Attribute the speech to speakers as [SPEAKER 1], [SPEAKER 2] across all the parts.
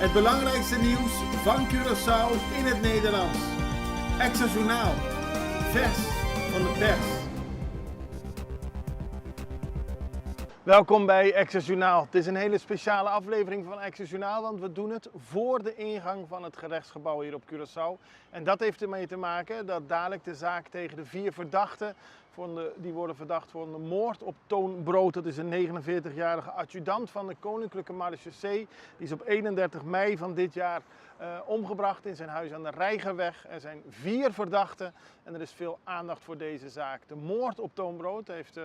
[SPEAKER 1] Het belangrijkste nieuws van Curaçao in het Nederlands. Extra Journaal. Vers van de pers. Welkom bij Extra Journaal. Het is een hele speciale aflevering van Extra Journaal, want we doen het voor de ingang van het gerechtsgebouw hier op Curaçao. En dat heeft ermee te maken dat dadelijk de zaak tegen de 4 verdachten, die worden verdacht voor de moord op Toon Brood. Dat is een 49-jarige adjudant van de Koninklijke Marechaussee. Die is op 31 mei van dit jaar omgebracht in zijn huis aan de Reigerweg. Er zijn 4 verdachten en er is veel aandacht voor deze zaak. De moord op Toon Brood heeft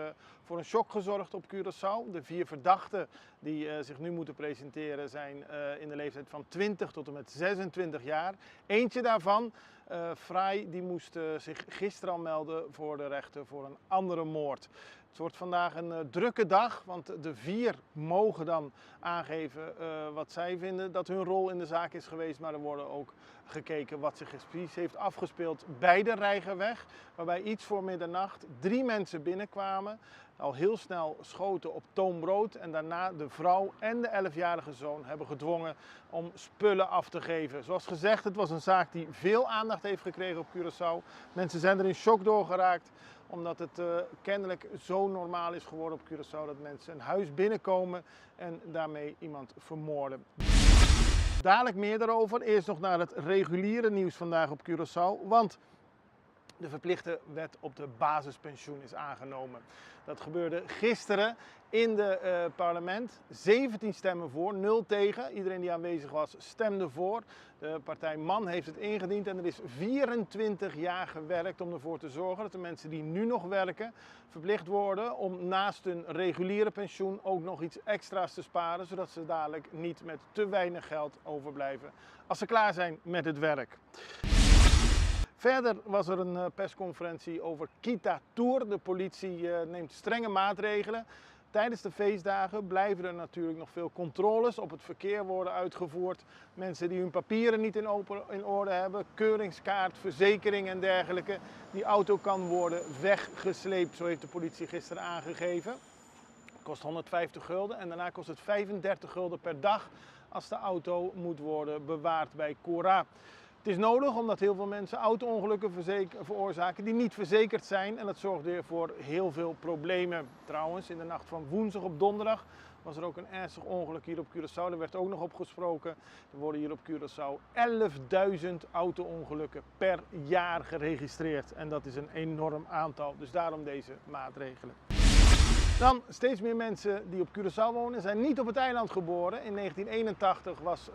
[SPEAKER 1] voor een shock gezorgd op Curaçao. De 4 verdachten die zich nu moeten presenteren zijn in de leeftijd van 20 tot en met 26 jaar. Eentje daarvan, Vrij, die moest zich gisteren al melden voor de rechter voor een andere moord. Het wordt vandaag een drukke dag, want de 4 mogen dan aangeven wat zij vinden dat hun rol in de zaak is geweest. Maar er worden ook gekeken wat zich precies heeft afgespeeld bij de Reigerweg. Waarbij iets voor middernacht 3 mensen binnenkwamen, al heel snel schoten op Toon Brood en daarna de vrouw en de 11-jarige zoon hebben gedwongen om spullen af te geven. Zoals gezegd, het was een zaak die veel aandacht heeft gekregen op Curaçao. Mensen zijn er in shock door geraakt, omdat het kennelijk zo normaal is geworden op Curaçao dat mensen een huis binnenkomen en daarmee iemand vermoorden. Dadelijk meer daarover. Eerst nog naar het reguliere nieuws vandaag op Curaçao, want de verplichte wet op de basispensioen is aangenomen. Dat gebeurde gisteren in het parlement. 17 stemmen voor, 0 tegen. Iedereen die aanwezig was stemde voor. De partij MAN heeft het ingediend en er is 24 jaar gewerkt om ervoor te zorgen dat de mensen die nu nog werken verplicht worden om naast hun reguliere pensioen ook nog iets extra's te sparen, zodat ze dadelijk niet met te weinig geld overblijven als ze klaar zijn met het werk. Verder was er een persconferentie over Kita Tour. De politie neemt strenge maatregelen. Tijdens de feestdagen blijven er natuurlijk nog veel controles op het verkeer worden uitgevoerd. Mensen die hun papieren niet in orde hebben, keuringskaart, verzekering en dergelijke. Die auto kan worden weggesleept, zo heeft de politie gisteren aangegeven. Het kost 150 gulden en daarna kost het 35 gulden per dag als de auto moet worden bewaard bij Cora. Het is nodig omdat heel veel mensen auto-ongelukken veroorzaken die niet verzekerd zijn en dat zorgt weer voor heel veel problemen. Trouwens, in de nacht van woensdag op donderdag was er ook een ernstig ongeluk hier op Curaçao. Er werd ook nog op gesproken. Er worden hier op Curaçao 11.000 auto-ongelukken per jaar geregistreerd en dat is een enorm aantal. Dus daarom deze maatregelen. Dan, steeds meer mensen die op Curaçao wonen zijn niet op het eiland geboren. In 1981 was 85%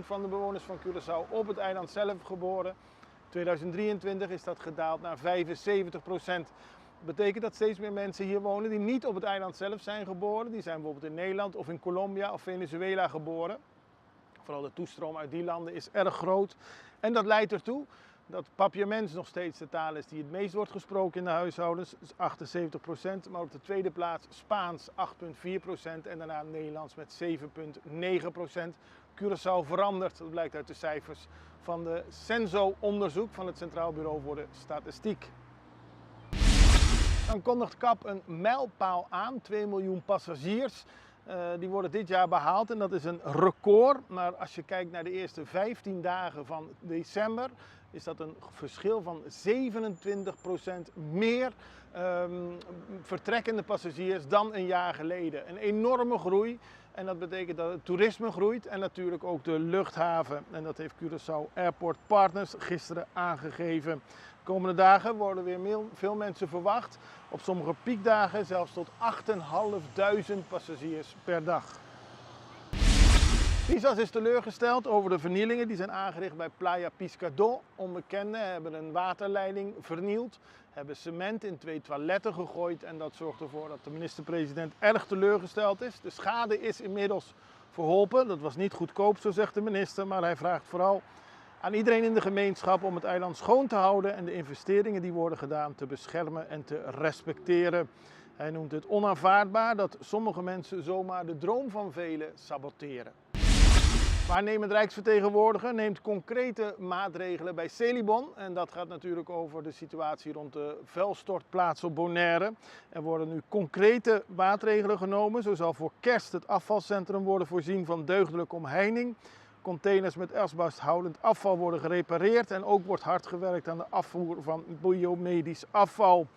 [SPEAKER 1] van de bewoners van Curaçao op het eiland zelf geboren. In 2023 is dat gedaald naar 75%. Dat betekent dat steeds meer mensen hier wonen die niet op het eiland zelf zijn geboren. Die zijn bijvoorbeeld in Nederland of in Colombia of Venezuela geboren. Vooral de toestroom uit die landen is erg groot. En dat leidt ertoe dat Papiaments nog steeds de taal is die het meest wordt gesproken in de huishoudens, 78%. Maar op de tweede plaats Spaans 8,4% en daarna Nederlands met 7,9%. Curaçao verandert, dat blijkt uit de cijfers van de Censo-onderzoek van het Centraal Bureau voor de Statistiek. Dan kondigt KAP een mijlpaal aan, 2 miljoen passagiers. Die worden dit jaar behaald en dat is een record. Maar als je kijkt naar de eerste 15 dagen van december, is dat een verschil van 27% meer vertrekkende passagiers dan een jaar geleden. Een enorme groei en dat betekent dat het toerisme groeit en natuurlijk ook de luchthaven. En dat heeft Curaçao Airport Partners gisteren aangegeven. De komende dagen worden weer veel mensen verwacht. Op sommige piekdagen zelfs tot 8.500 passagiers per dag. Pisas is teleurgesteld over de vernielingen die zijn aangericht bij Playa Piscador. Onbekenden hebben een waterleiding vernield, hebben cement in 2 toiletten gegooid en dat zorgt ervoor dat de minister-president erg teleurgesteld is. De schade is inmiddels verholpen. Dat was niet goedkoop, zo zegt de minister, maar hij vraagt vooral aan iedereen in de gemeenschap om het eiland schoon te houden en de investeringen die worden gedaan te beschermen en te respecteren. Hij noemt het onaanvaardbaar dat sommige mensen zomaar de droom van velen saboteren. Waarnemend Rijksvertegenwoordiger neemt concrete maatregelen bij Celibon. En dat gaat natuurlijk over de situatie rond de vuilstortplaats op Bonaire. Er worden nu concrete maatregelen genomen. Zo zal voor kerst het afvalcentrum worden voorzien van deugdelijke omheining. Containers met asbesthoudend afval worden gerepareerd. En ook wordt hard gewerkt aan de afvoer van biomedisch afval.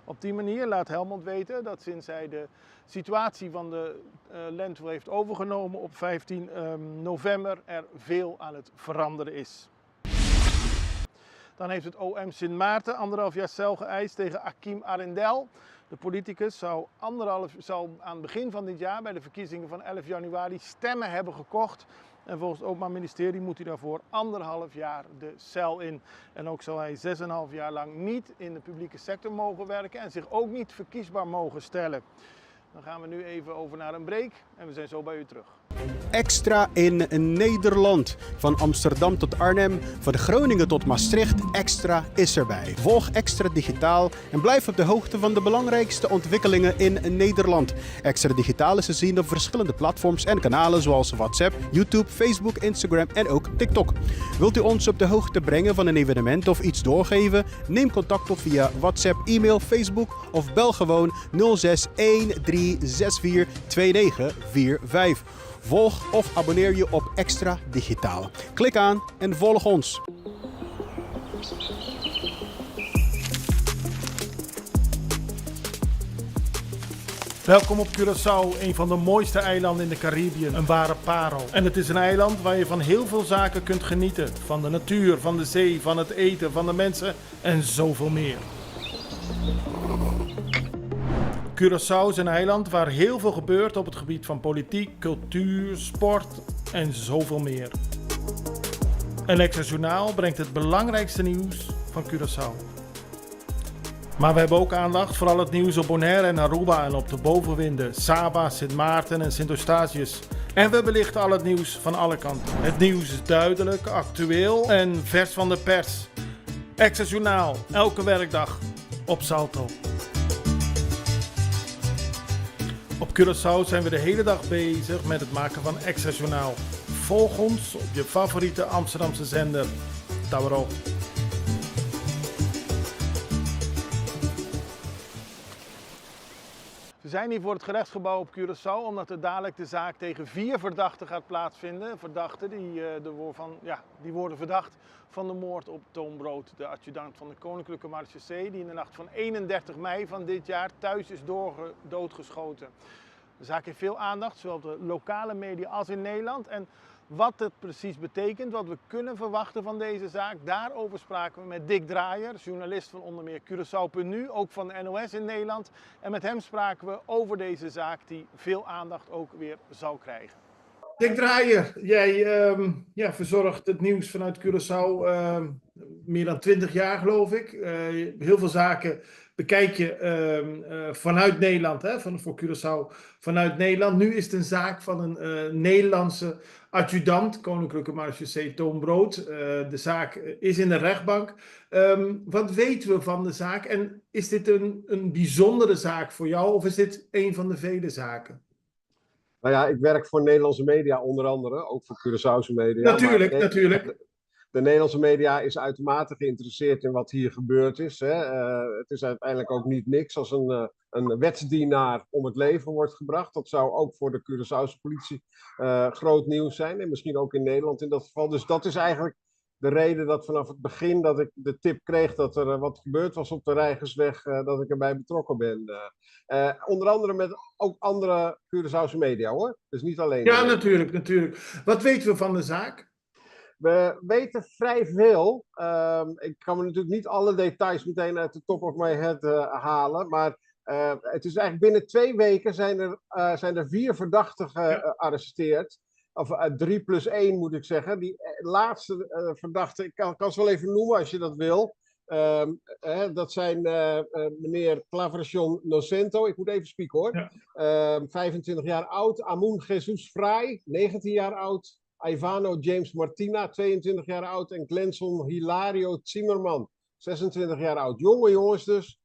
[SPEAKER 1] Op die manier laat Helmond weten dat sinds hij de situatie van de landfill heeft overgenomen op 15 november er veel aan het veranderen is. Dan heeft het OM Sint Maarten 1,5 jaar cel geëist tegen Akim Arendel. De politicus zou aan het begin van dit jaar bij de verkiezingen van 11 januari stemmen hebben gekocht. En volgens het Openbaar Ministerie moet hij daarvoor 1,5 jaar de cel in. En ook zal hij 6,5 jaar lang niet in de publieke sector mogen werken en zich ook niet verkiesbaar mogen stellen. Dan gaan we nu even over naar een break en we zijn zo bij u terug.
[SPEAKER 2] Extra in Nederland. Van Amsterdam tot Arnhem, van Groningen tot Maastricht, Extra is erbij. Volg Extra Digitaal en blijf op de hoogte van de belangrijkste ontwikkelingen in Nederland. Extra Digitaal is te zien op verschillende platforms en kanalen zoals WhatsApp, YouTube, Facebook, Instagram en ook TikTok. Wilt u ons op de hoogte brengen van een evenement of iets doorgeven? Neem contact op via WhatsApp, e-mail, Facebook of bel gewoon 06 1364 2945. Volg of abonneer je op Extra Digitaal. Klik aan en volg ons.
[SPEAKER 1] Welkom op Curaçao, een van de mooiste eilanden in de Caribiën. Een ware parel. En het is een eiland waar je van heel veel zaken kunt genieten. Van de natuur, van de zee, van het eten, van de mensen en zoveel meer. Curaçao is een eiland waar heel veel gebeurt op het gebied van politiek, cultuur, sport en zoveel meer. En Extra Journaal brengt het belangrijkste nieuws van Curaçao. Maar we hebben ook aandacht voor al het nieuws op Bonaire en Aruba en op de bovenwinden, Saba, Sint Maarten en Sint Eustatius. En we belichten al het nieuws van alle kanten. Het nieuws is duidelijk, actueel en vers van de pers. Extra Journaal, elke werkdag op Salto. Op Curaçao zijn we de hele dag bezig met het maken van Extra Journaal. Volg ons op je favoriete Amsterdamse zender, Tauro. We zijn hier voor het gerechtsgebouw op Curaçao omdat er dadelijk de zaak tegen 4 verdachten gaat plaatsvinden. Verdachten die worden verdacht van de moord op Toon Brood, de adjudant van de Koninklijke Marechaussee, die in de nacht van 31 mei van dit jaar thuis is doodgeschoten. De zaak heeft veel aandacht, zowel op de lokale media als in Nederland. En wat het precies betekent, wat we kunnen verwachten van deze zaak, daarover spraken we met Dick Draaier, journalist van onder meer Curaçao.nu, ook van de NOS in Nederland. En met hem spraken we over deze zaak die veel aandacht ook weer zal krijgen. Dick Draaier, jij verzorgt het nieuws vanuit Curaçao meer dan 20 jaar geloof ik. Heel veel zaken bekijk je vanuit Nederland, voor Curaçao vanuit Nederland. Nu is het een zaak van een Nederlandse adjudant, Koninklijke Marechaussee Toon Brood. De zaak is in de rechtbank. Wat weten we van de zaak en is dit een bijzondere zaak voor jou of is dit een van de vele zaken?
[SPEAKER 3] Nou ja, ik werk voor Nederlandse media onder andere, ook voor Curaçaose media.
[SPEAKER 1] Natuurlijk.
[SPEAKER 3] De Nederlandse media is uitermate geïnteresseerd in wat hier gebeurd is. Hè. Het is uiteindelijk ook niet niks als een wetsdienaar om het leven wordt gebracht. Dat zou ook voor de Curaçaose politie groot nieuws zijn. En misschien ook in Nederland in dat geval. Dus dat is eigenlijk de reden dat vanaf het begin dat ik de tip kreeg dat er wat gebeurd was op de Rijgersweg, dat ik erbij betrokken ben. Onder andere met ook andere Curaçaose media hoor. Dus niet alleen.
[SPEAKER 1] Ja, natuurlijk. Wat weten we van de zaak?
[SPEAKER 3] We weten vrij veel. Ik kan me natuurlijk niet alle details meteen uit de top of my head halen. Maar het is eigenlijk binnen 2 weken zijn er 4 verdachten gearresteerd. Of 3 plus 1 moet ik zeggen. Die laatste verdachte, ik kan ze wel even noemen als je dat wil. Dat zijn meneer Claveracion Nocento, ik moet even spieken hoor. Ja. 25 jaar oud. Amun Jesus Fray, 19 jaar oud. Ivano James Martina, 22 jaar oud. En Glenson Hilario Zimmerman, 26 jaar oud. Jonge jongens dus.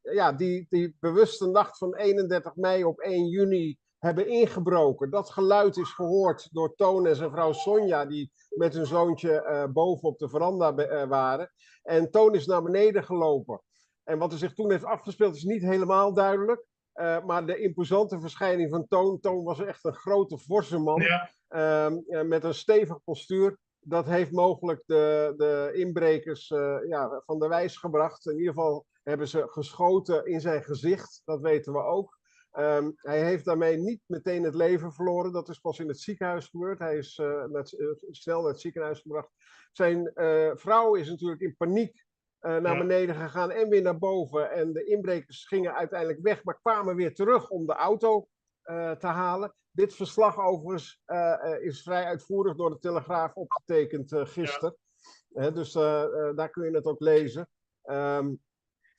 [SPEAKER 3] Ja. Die bewuste nacht van 31 mei op 1 juni hebben ingebroken. Dat geluid is gehoord door Toon en zijn vrouw Sonja, die met hun zoontje boven op de veranda waren. En Toon is naar beneden gelopen. En wat er zich toen heeft afgespeeld is niet helemaal duidelijk. Maar de imposante verschijning van Toon. Toon was echt een grote, forse man.
[SPEAKER 1] Ja.
[SPEAKER 3] Met een stevig postuur. Dat heeft mogelijk de inbrekers van de wijs gebracht. In ieder geval hebben ze geschoten in zijn gezicht. Dat weten we ook. Hij heeft daarmee niet meteen het leven verloren. Dat is pas in het ziekenhuis gebeurd. Hij is snel naar het ziekenhuis gebracht. Zijn vrouw is natuurlijk in paniek naar beneden gegaan en weer naar boven. En de inbrekers gingen uiteindelijk weg, maar kwamen weer terug om de auto te halen. Dit verslag overigens is vrij uitvoerig door de Telegraaf opgetekend gisteren. Dus daar kun je het ook lezen.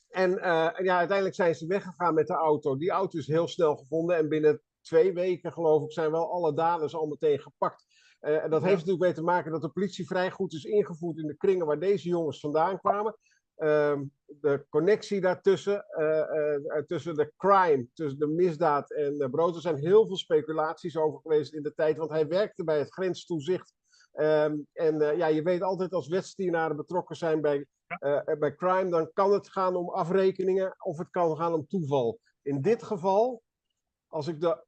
[SPEAKER 3] Uiteindelijk zijn ze weggegaan met de auto. Die auto is heel snel gevonden en binnen 2 weken, geloof ik, zijn wel alle daders al meteen gepakt. En dat heeft natuurlijk mee te maken dat de politie vrij goed is ingevoerd in de kringen waar deze jongens vandaan kwamen. De connectie daartussen, tussen de crime, tussen de misdaad en de brood. Er zijn heel veel speculaties over geweest in de tijd, want hij werkte bij het grenstoezicht. Je weet altijd als wetsdienaren betrokken zijn bij crime, dan kan het gaan om afrekeningen of het kan gaan om toeval. In dit geval, als ik de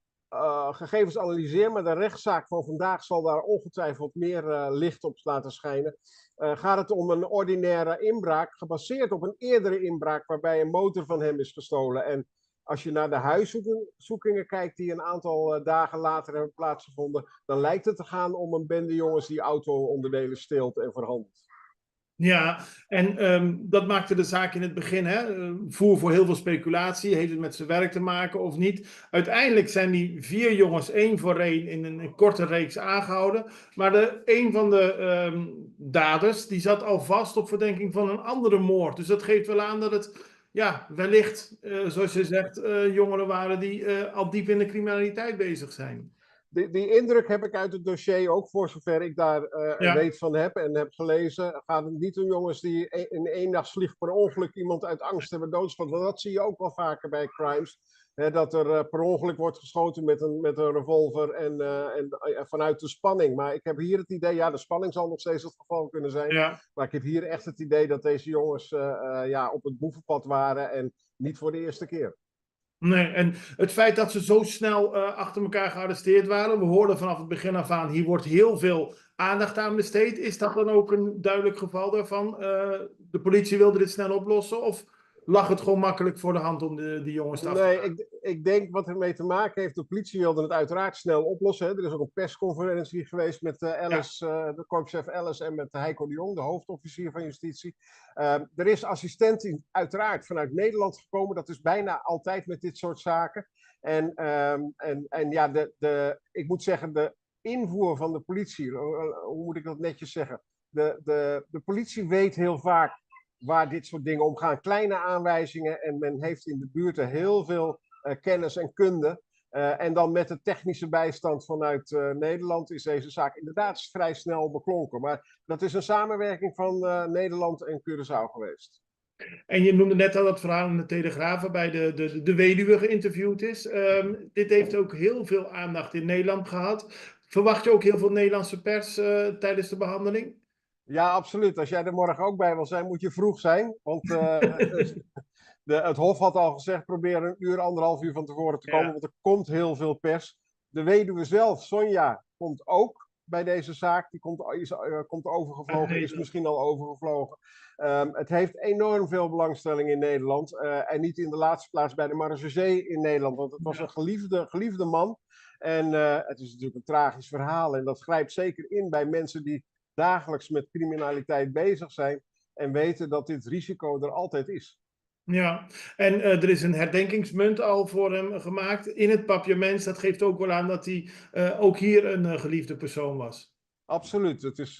[SPEAKER 3] gegevens analyseer, maar de rechtszaak van vandaag zal daar ongetwijfeld meer licht op laten schijnen, gaat het om een ordinaire inbraak, gebaseerd op een eerdere inbraak waarbij een motor van hem is gestolen. En als je naar de huiszoekingen kijkt die een aantal dagen later hebben plaatsgevonden, dan lijkt het te gaan om een bende jongens die auto-onderdelen steelt en verhandelt.
[SPEAKER 1] Ja, en dat maakte de zaak in het begin, voer voor heel veel speculatie. Heeft het met zijn werk te maken of niet? Uiteindelijk zijn die 4 jongens 1 voor 1 in een korte reeks aangehouden. Maar een van de daders, die zat al vast op verdenking van een andere moord. Dus dat geeft wel aan dat het wellicht, zoals je zegt, jongeren waren die al diep in de criminaliteit bezig zijn.
[SPEAKER 3] Die indruk heb ik uit het dossier ook, voor zover ik daar weet van heb en heb gelezen. Gaat het niet om jongens die in 1 nacht per ongeluk iemand uit angst hebben doodgeschoten. Want dat zie je ook wel vaker bij crimes. Dat er per ongeluk wordt geschoten met een revolver en vanuit de spanning. Maar ik heb hier het idee, de spanning zal nog steeds het geval kunnen zijn. Ja. Maar ik heb hier echt het idee dat deze jongens op het boevenpad waren en niet voor de eerste keer.
[SPEAKER 1] Nee, en het feit dat ze zo snel achter elkaar gearresteerd waren, we hoorden vanaf het begin af aan, hier wordt heel veel aandacht aan besteed. Is dat dan ook een duidelijk geval daarvan? De politie wilde dit snel oplossen of lag het gewoon makkelijk voor de hand om die jongens te afhalen?
[SPEAKER 3] Nee, ik denk wat ermee te maken heeft, de politie wilde het uiteraard snel oplossen. Hè. Er is ook een persconferentie geweest met de korpschef Ellis en met Heiko de Jong, de hoofdofficier van justitie. Er is assistentie uiteraard vanuit Nederland gekomen. Dat is bijna altijd met dit soort zaken. Ik moet zeggen, de invoer van de politie, hoe moet ik dat netjes zeggen? De politie weet heel vaak waar dit soort dingen om gaan. Kleine aanwijzingen en men heeft in de buurt heel veel kennis en kunde. En dan met de technische bijstand vanuit Nederland is deze zaak inderdaad vrij snel beklonken. Maar dat is een samenwerking van Nederland en Curaçao geweest.
[SPEAKER 1] En je noemde net al dat verhaal in de Telegraaf waarbij de weduwe geïnterviewd is. Dit heeft ook heel veel aandacht in Nederland gehad. Verwacht je ook heel veel Nederlandse pers tijdens de behandeling?
[SPEAKER 3] Ja, absoluut. Als jij er morgen ook bij wil zijn, moet je vroeg zijn. Want het Hof had al gezegd, probeer 1 uur, 1,5 uur van tevoren te komen. Want er komt heel veel pers. De weduwe zelf, Sonja, komt ook bij deze zaak. Die komt overgevlogen, is misschien al overgevlogen. Het heeft enorm veel belangstelling in Nederland. En niet in de laatste plaats bij de marechaussee in Nederland. Want het was een geliefde man. En het is natuurlijk een tragisch verhaal. En dat grijpt zeker in bij mensen die dagelijks met criminaliteit bezig zijn en weten dat dit risico er altijd is.
[SPEAKER 1] Ja, en er is een herdenkingsmunt al voor hem gemaakt in het papiaments. Dat geeft ook wel aan dat hij ook hier een geliefde persoon was.
[SPEAKER 3] Absoluut. Het is,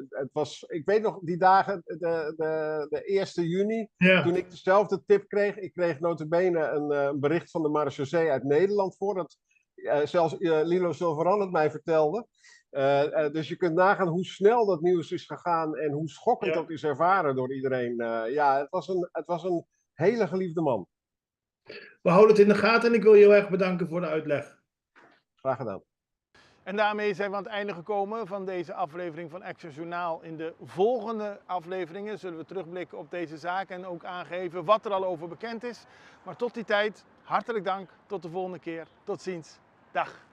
[SPEAKER 3] het was, ik weet nog die dagen, de 1 juni, toen ik dezelfde tip kreeg. Ik kreeg nota bene een bericht van de marechaussee uit Nederland voor. Dat zelfs Lilo Silveran het mij vertelde. Dus je kunt nagaan hoe snel dat nieuws is gegaan en hoe schokkend dat is ervaren door iedereen. Het was een hele geliefde man.
[SPEAKER 1] We houden het in de gaten en ik wil je heel erg bedanken voor de uitleg.
[SPEAKER 3] Graag gedaan.
[SPEAKER 1] En daarmee zijn we aan het einde gekomen van deze aflevering van Extra Journaal. In de volgende afleveringen zullen we terugblikken op deze zaak en ook aangeven wat er al over bekend is. Maar tot die tijd, hartelijk dank. Tot de volgende keer. Tot ziens. Dag.